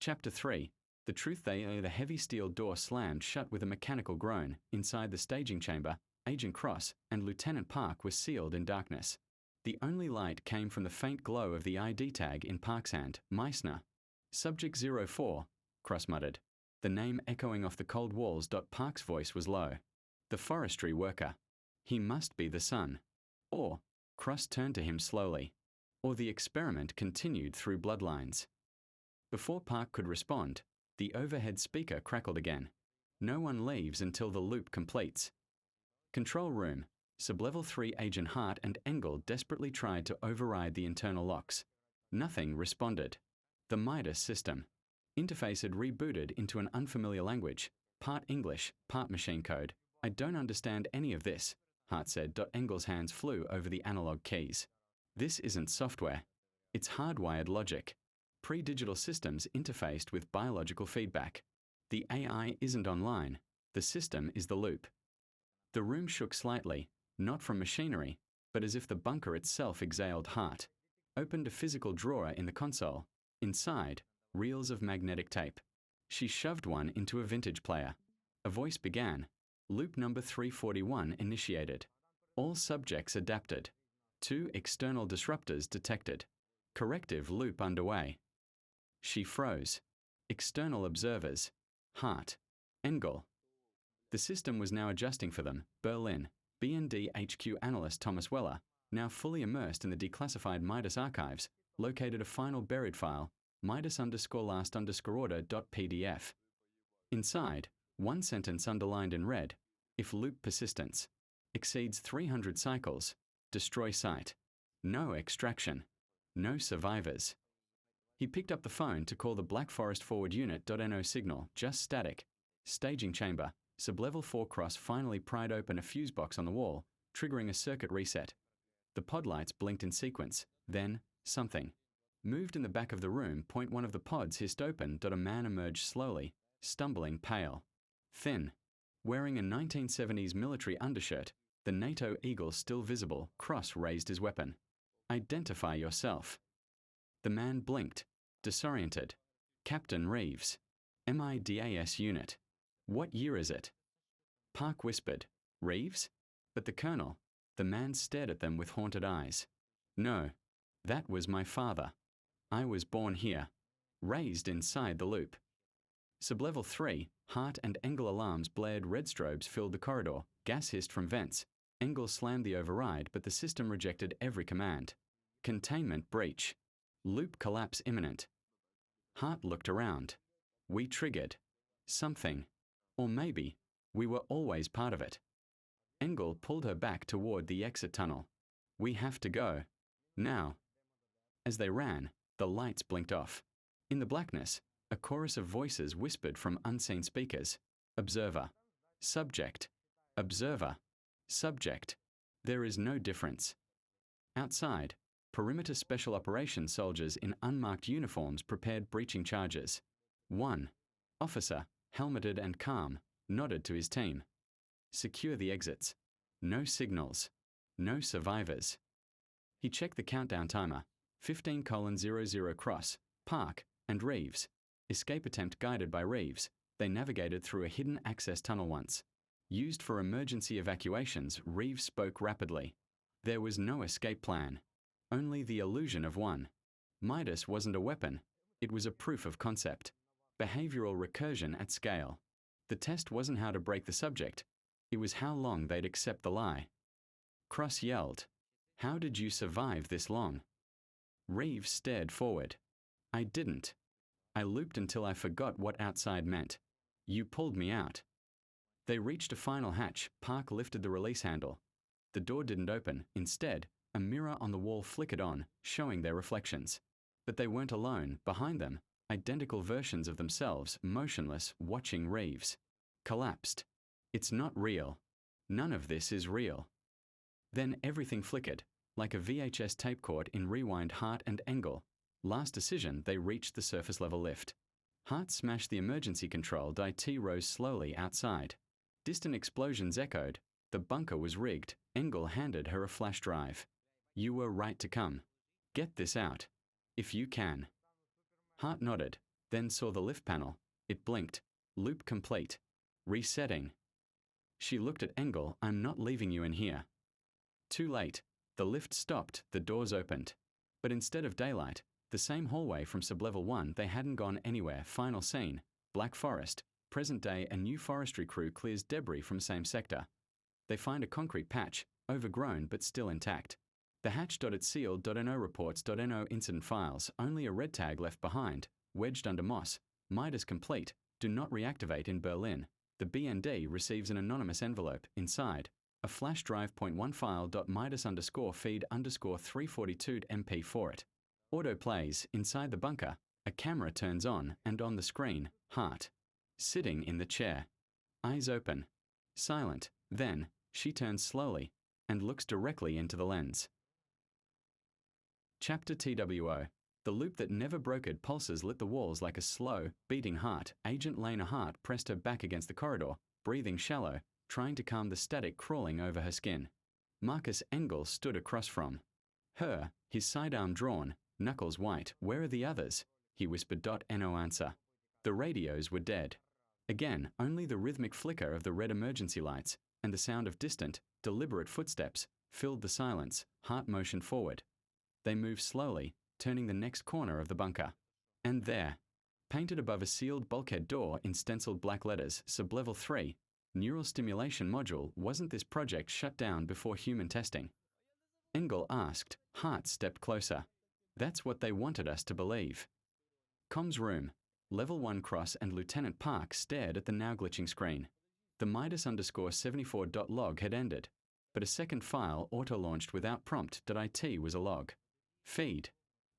Chapter 3. The truth the heavy steel door slammed shut with a mechanical groan. Inside the staging chamber, Agent Cross and Lieutenant Park were sealed in darkness. The only light came from the faint glow of the ID tag in Park's hand, Meissner. Subject 04, Cross muttered, the name echoing off the cold walls. Park's voice was low. The forestry worker. He must be the son. Or, Cross turned to him slowly. Or the experiment continued through bloodlines. Before Park could respond, the overhead speaker crackled again. No one leaves until the loop completes. Control room. Sublevel 3 Agent Hart and Engel desperately tried to override the internal locks. Nothing responded. The Midas system. Interface had rebooted into an unfamiliar language, part English, part machine code. I don't understand any of this, Hart said. Engel's hands flew over the analog keys. This isn't software. It's hardwired logic. Pre-digital systems interfaced with biological feedback. The AI isn't online. The system is the loop. The room shook slightly, not from machinery, but as if the bunker itself exhaled. Hart opened a physical drawer in the console. Inside, reels of magnetic tape. She shoved one into a vintage player. A voice began. Loop number 341 initiated. All subjects adapted. 2 external disruptors detected. Corrective loop underway. She froze. External observers. Hart. Engel. The system was now adjusting for them. Berlin. BND HQ analyst Thomas Weller, now fully immersed in the declassified Midas archives, located a final buried file, Midas_last_order.pdf. Inside, one sentence underlined in red: if loop persistence exceeds 300 cycles, destroy site. No extraction. No survivors. He picked up the phone to call the Black Forest forward unit. No signal, just static. Staging chamber. Sublevel 4 Cross finally pried open a fuse box on the wall, triggering a circuit reset. The pod lights blinked in sequence. Then, something moved in the back of the room. One of the pods hissed open. A man emerged slowly, stumbling, pale, thin, wearing a 1970s military undershirt, the NATO eagle still visible. Cross raised his weapon. Identify yourself. The man blinked, disoriented. Captain Reeves. MIDAS unit. What year is it? Park whispered. Reeves? But the colonel. The man stared at them with haunted eyes. No. That was my father. I was born here. Raised inside the loop. Sublevel 3, Hart and Engel alarms blared. Red strobes filled the corridor. Gas hissed from vents. Engel slammed the override, but the system rejected every command. Containment breach. Loop collapse imminent. Hart looked around. We triggered something. Or maybe we were always part of it. Engel pulled her back toward the exit tunnel. We have to go. Now. As they ran, the lights blinked off. In the blackness, a chorus of voices whispered from unseen speakers. Observer. Subject. Observer. Subject. There is no difference. Outside, perimeter special operations soldiers in unmarked uniforms prepared breaching charges. One officer, helmeted and calm, nodded to his team. Secure the exits. No signals. No survivors. He checked the countdown timer. 15:00 Cross, Park, and Reeves. Escape attempt guided by Reeves. They navigated through a hidden access tunnel once. Used for emergency evacuations, Reeves spoke rapidly. There was no escape plan. Only the illusion of one. Midas wasn't a weapon. It was a proof of concept. Behavioral recursion at scale. The test wasn't how to break the subject. It was how long they'd accept the lie. Cross yelled. How did you survive this long? Reeves stared forward. I didn't. I looped until I forgot what outside meant. You pulled me out. They reached a final hatch. Park lifted the release handle. The door didn't open. Instead, a mirror on the wall flickered on, showing their reflections. But they weren't alone. Behind them, identical versions of themselves, motionless, watching Reeves. Collapsed. It's not real. None of this is real. Then everything flickered, like a VHS tape caught in rewind. Hart and Engel. Last decision, they reached the surface level lift. Hart smashed the emergency control. IT rose slowly outside. Distant explosions echoed. The bunker was rigged. Engel handed her a flash drive. You were right to come. Get this out. If you can. Hart nodded. then saw the lift panel. It blinked. Loop complete. Resetting. She looked at Engel. I'm not leaving you in here. Too late. The lift stopped, the doors opened. But instead of daylight, the same hallway from sublevel 1, they hadn't gone anywhere. Final scene. Black Forest. Present day, a new forestry crew clears debris from same sector. They find a concrete patch, overgrown but still intact. The hatch.it sealed.no reports.no incident files, only a red tag left behind, wedged under moss. Midas complete. Do not reactivate in Berlin. The BND receives an anonymous envelope. Inside, a flash drive .1 file.midas_feed_342 MP for it. Auto plays. Inside the bunker, a camera turns on, and on the screen, Hart. Sitting in the chair. Eyes open. Silent. Then, she turns slowly, and looks directly into the lens. Chapter TWO. The loop that never brokered pulses lit the walls like a slow, beating heart. Agent Lena Hart pressed her back against the corridor, breathing shallow, trying to calm the static crawling over her skin. Marcus Engel stood across from her, his sidearm drawn, knuckles white. Where are the others? He whispered. No answer. The radios were dead. Again, only the rhythmic flicker of the red emergency lights and the sound of distant, deliberate footsteps filled the silence. Hart motioned forward. They moved slowly, turning the next corner of the bunker. And there, painted above a sealed bulkhead door in stenciled black letters, Sublevel 3, Neural Stimulation Module. Wasn't this project shut down before human testing? Engel asked. Hart stepped closer. That's what they wanted us to believe. Comms room. Level 1 Cross and Lieutenant Park stared at the now glitching screen. The Midas_74.log had ended, but a second file auto-launched without prompt.it was a log. Feed.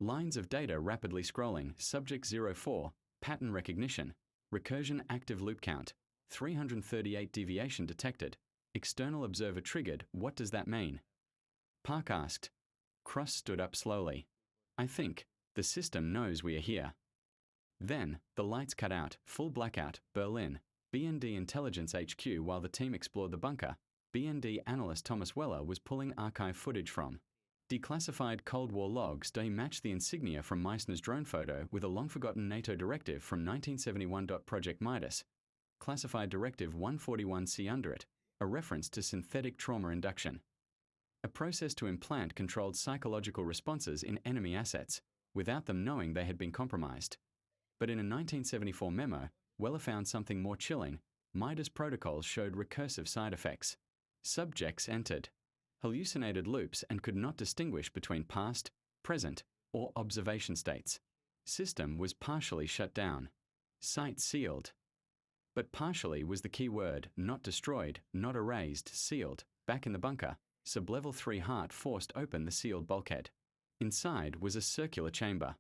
Lines of data rapidly scrolling. Subject 04, pattern recognition, recursion active loop count, 338 deviation detected, external observer triggered. What does that mean? Park asked. Cross stood up slowly. I think the system knows we are here. Then, the lights cut out. Full blackout. Berlin. BND Intelligence HQ. While the team explored the bunker, BND analyst Thomas Weller was pulling archive footage from declassified Cold War logs. They matched the insignia from Meissner's drone photo with a long-forgotten NATO directive from 1971. Project Midas. Classified Directive 141C under it, a reference to synthetic trauma induction. A process to implant controlled psychological responses in enemy assets, without them knowing they had been compromised. But in a 1974 memo, Weller found something more chilling. Midas protocols showed recursive side effects. Subjects entered hallucinated loops and could not distinguish between past, present, or observation states. System was partially shut down. Site sealed. But partially was the key word. Not destroyed, not erased, sealed. Back in the bunker, Sublevel 3 Hart forced open the sealed bulkhead. Inside was a circular chamber.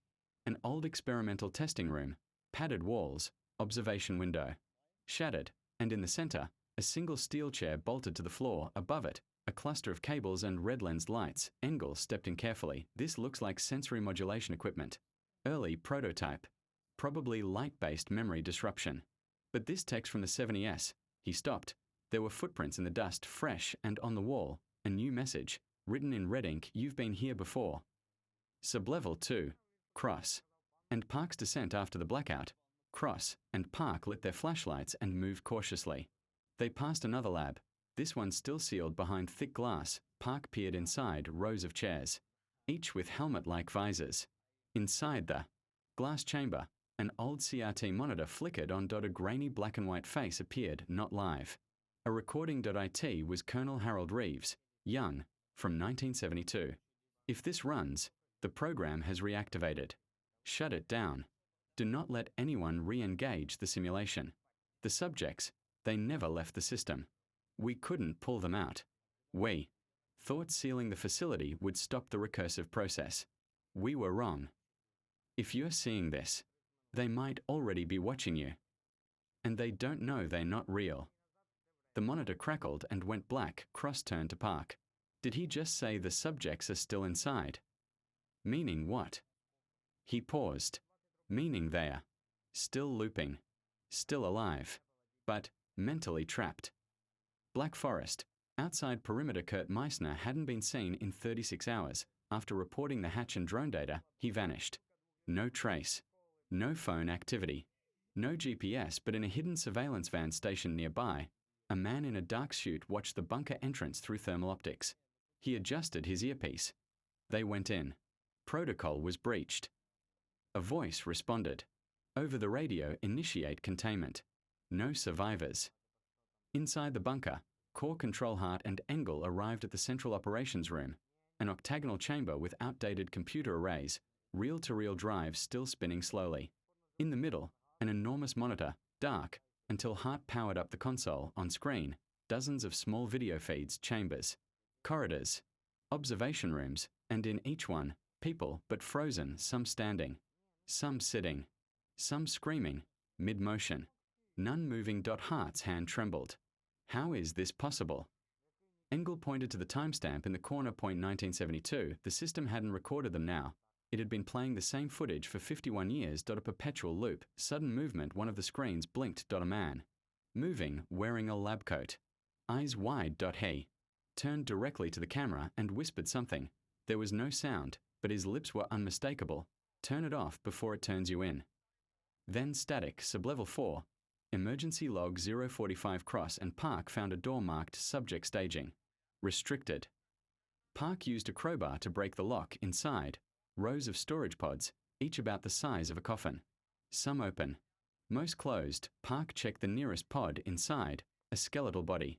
An old experimental testing room, padded walls, observation window. Shattered, and in the center, a single steel chair bolted to the floor. Above it, a cluster of cables and red-lensed lights. Engel stepped in carefully. This looks like sensory modulation equipment. Early prototype. Probably light-based memory disruption. But this text from the 70s. He stopped. There were footprints in the dust, fresh and on the wall. A new message, written in red ink. You've been here before. Sublevel 2. Cross. And Park's descent after the blackout. Cross and Park lit their flashlights and moved cautiously. They passed another lab. This one still sealed behind thick glass. Park peered inside. Rows of chairs, each with helmet-like visors. Inside the glass chamber, an old CRT monitor flickered on. A grainy black and white face appeared. Not live. A recording.it was Colonel Harold Reeves, young, from 1972. If this runs, the program has reactivated. Shut it down. Do not let anyone re-engage the simulation. The subjects, they never left the system. We couldn't pull them out. We thought sealing the facility would stop the recursive process. We were wrong. If you're seeing this, they might already be watching you. And they don't know they're not real. The monitor crackled and went black. Cross turned to Park. Did he just say the subjects are still inside? Meaning what? He paused. Meaning they're still looping, still alive, but mentally trapped. Black Forest. Outside perimeter. Kurt Meissner hadn't been seen in 36 hours. After reporting the hatch and drone data, he vanished. No trace. No phone activity. No GPS, but in a hidden surveillance van stationed nearby, a man in a dark suit watched the bunker entrance through thermal optics. He adjusted his earpiece. They went in. Protocol was breached. A voice responded. Over the radio, initiate containment. No survivors. Inside the bunker, Core Control Hart and Engel arrived at the central operations room, an octagonal chamber with outdated computer arrays, reel-to-reel drives still spinning slowly. In the middle, an enormous monitor, dark, until Hart powered up the console. On screen, dozens of small video feeds, chambers, corridors, observation rooms, and in each one, people, but frozen, some standing, some sitting, some screaming, mid-motion, none moving. Hart's hand trembled. How is this possible? Engel pointed to the timestamp in the corner. 1972. The system hadn't recorded them now. It had been playing the same footage for 51 years. A perpetual loop. Sudden movement. One of the screens blinked. A man. Moving, wearing a lab coat. Eyes wide. He turned directly to the camera and whispered something. There was no sound, but his lips were unmistakable. Turn it off before it turns you in. Then static. Sublevel 4. Emergency log 045 Cross and Park found a door marked subject staging. Restricted. Park used a crowbar to break the lock. Inside, rows of storage pods, each about the size of a coffin. Some open. Most closed. Park checked the nearest pod. Inside, a skeletal body.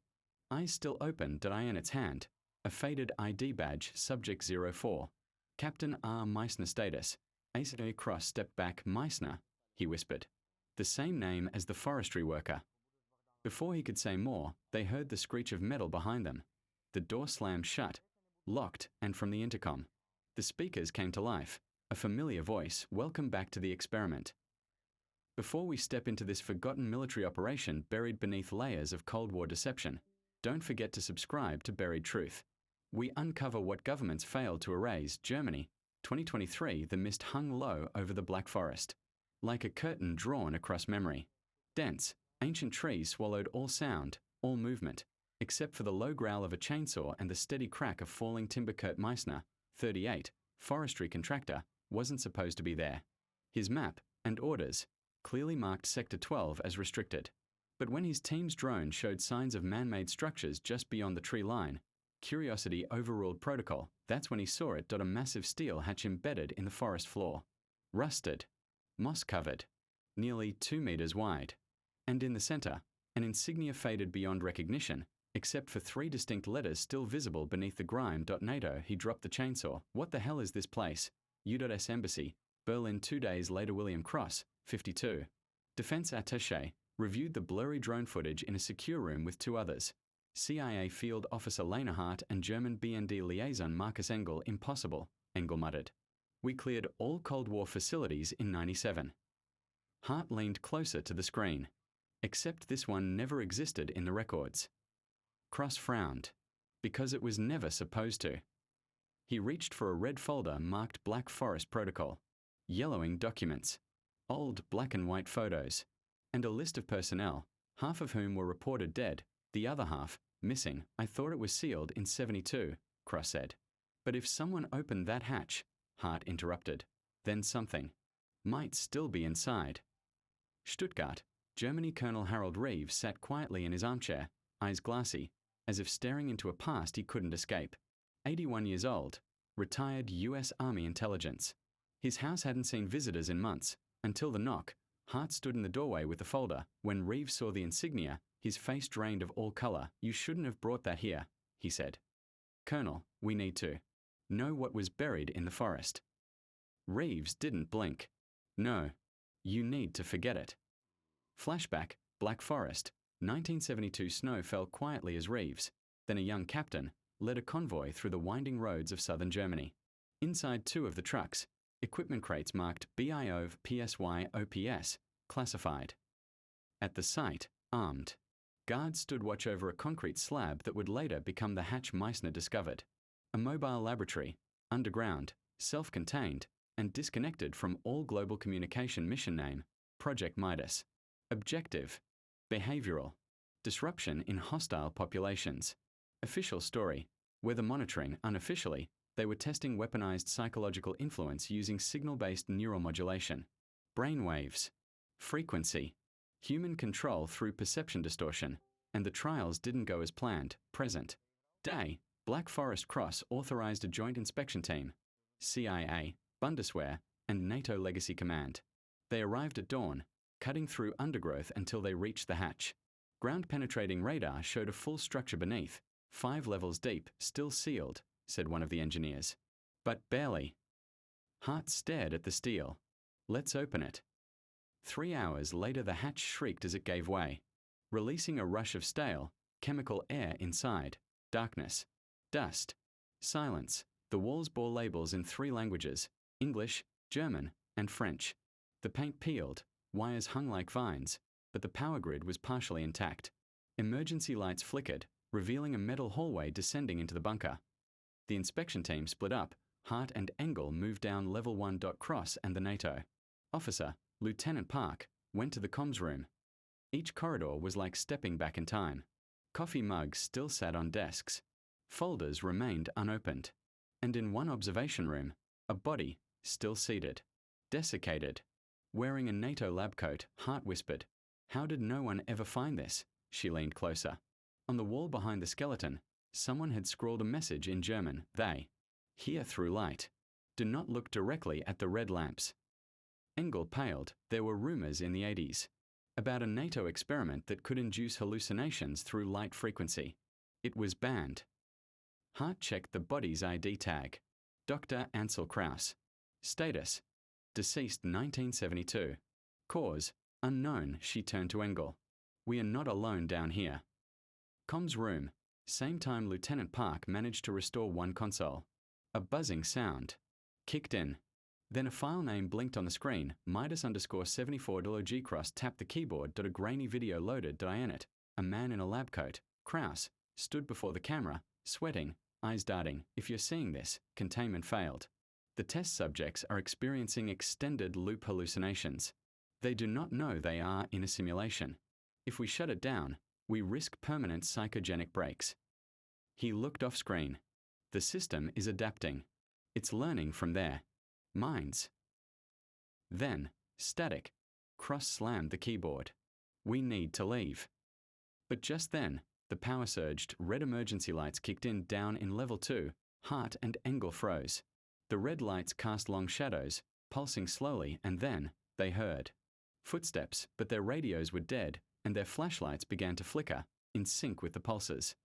Eyes still open. In its hand. A faded ID badge. Subject 04. Captain R. Meissner status. Ace Cross stepped back. Meissner, he whispered. The same name as the forestry worker. Before he could say more, they heard the screech of metal behind them. The door slammed shut, locked, and from the intercom. The speakers came to life. A familiar voice. Welcome back to the experiment. Before we step into this forgotten military operation buried beneath layers of Cold War deception, don't forget to subscribe to Buried Truth. We uncover what governments failed to erase. Germany, 2023. The mist hung low over the Black Forest. Like a curtain drawn across memory. Dense, ancient trees swallowed all sound, all movement, except for the low growl of a chainsaw and the steady crack of falling timber. Kurt Meissner, 38, forestry contractor, wasn't supposed to be there. His map and orders clearly marked Sector 12 as restricted. But when his team's drone showed signs of man-made structures just beyond the tree line, curiosity overruled protocol. That's when he saw it. A massive steel hatch embedded in the forest floor. Rusted. Moss-covered, nearly 2 meters wide. And in the center, an insignia faded beyond recognition, except for 3 distinct letters still visible beneath the grime. NATO. He dropped the chainsaw. What the hell is this place? U.S. Embassy, Berlin. 2 days later. William Cross, 52. Defense attaché, reviewed the blurry drone footage in a secure room with 2 others. CIA field officer Lena Hart and German BND liaison Marcus Engel. Impossible, Engel muttered. We cleared all Cold War facilities in 97. Hart leaned closer to the screen. Except this one never existed in the records. Cross frowned. Because it was never supposed to. He reached for a red folder marked Black Forest Protocol. Yellowing documents. Old black and white photos. And a list of personnel, half of whom were reported dead, the other half, missing. I thought it was sealed in 72, Cross said. But if someone opened that hatch, Hart interrupted, then something might still be inside. Stuttgart, Germany. Colonel Harold Reeves sat quietly in his armchair, eyes glassy, as if staring into a past he couldn't escape. 81 years old, retired U.S. Army intelligence. His house hadn't seen visitors in months, until the knock. Hart stood in the doorway with the folder. When Reeves saw the insignia, his face drained of all color. You shouldn't have brought that here, he said. Colonel, we need to know what was buried in the forest. Reeves didn't blink. No, you need to forget it. Flashback, Black Forest, 1972. Snow fell quietly as Reeves, then a young captain, led a convoy through the winding roads of southern Germany. Inside 2 of the trucks, equipment crates marked BIOV PSY OPS, classified. At the site, armed, guards stood watch over a concrete slab that would later become the hatch Meissner discovered. A mobile laboratory, underground, self-contained, and disconnected from all global communication. Mission name, Project Midas. Objective, behavioral, disruption in hostile populations. Official story, weather monitoring. Unofficially, they were testing weaponized psychological influence using signal-based neuromodulation. brainwaves, frequency, human control through perception distortion, and the trials didn't go as planned. Present day, Black Forest Cross authorized a joint inspection team, CIA, Bundeswehr, and NATO Legacy Command. They arrived at dawn, cutting through undergrowth until they reached the hatch. Ground-penetrating radar showed a full structure beneath, 5 levels deep, still sealed, said one of the engineers. But barely. Hart stared at the steel. Let's open it. 3 hours later the hatch shrieked as it gave way, releasing a rush of stale, chemical air inside. Darkness. Dust. Silence. The walls bore labels in 3 languages, English, German, and French. The paint peeled, wires hung like vines, but the power grid was partially intact. Emergency lights flickered, revealing a metal hallway descending into the bunker. The inspection team split up. Hart and Engel moved down level 1. Cross and the NATO officer, Lieutenant Park, went to the comms room. Each corridor was like stepping back in time. Coffee mugs still sat on desks. Folders remained unopened. And in one observation room, a body, still seated, desiccated. Wearing a NATO lab coat, Hart whispered, "How did no one ever find this?" She leaned closer. On the wall behind the skeleton, someone had scrawled a message in German. They hear through light. Do not look directly at the red lamps. Engel paled. There were rumors in the 80s about a NATO experiment that could induce hallucinations through light frequency. It was banned. Hart checked the body's ID tag. Dr. Ansel Krauss. Status: deceased 1972. Cause: unknown. She turned to Engel. We are not alone down here. Comms room. Same time Lieutenant Park managed to restore one console. A buzzing sound kicked in. Then a file name blinked on the screen. Midas_74 Cross tapped the keyboard. A grainy video loaded. Dianit, a man in a lab coat, Krauss, stood before the camera, sweating, eyes darting. If you're seeing this, containment failed. The test subjects are experiencing extended loop hallucinations. They do not know they are in a simulation. If we shut it down, we risk permanent psychogenic breaks. He looked off screen. The system is adapting. It's learning from their minds. Then, static. Cross slammed the keyboard. We need to leave. But just then, the power surged. Red emergency lights kicked in. Down in level 2, Hart and Engel froze. The red lights cast long shadows, pulsing slowly, and then they heard footsteps, but their radios were dead, and their flashlights began to flicker, in sync with the pulses.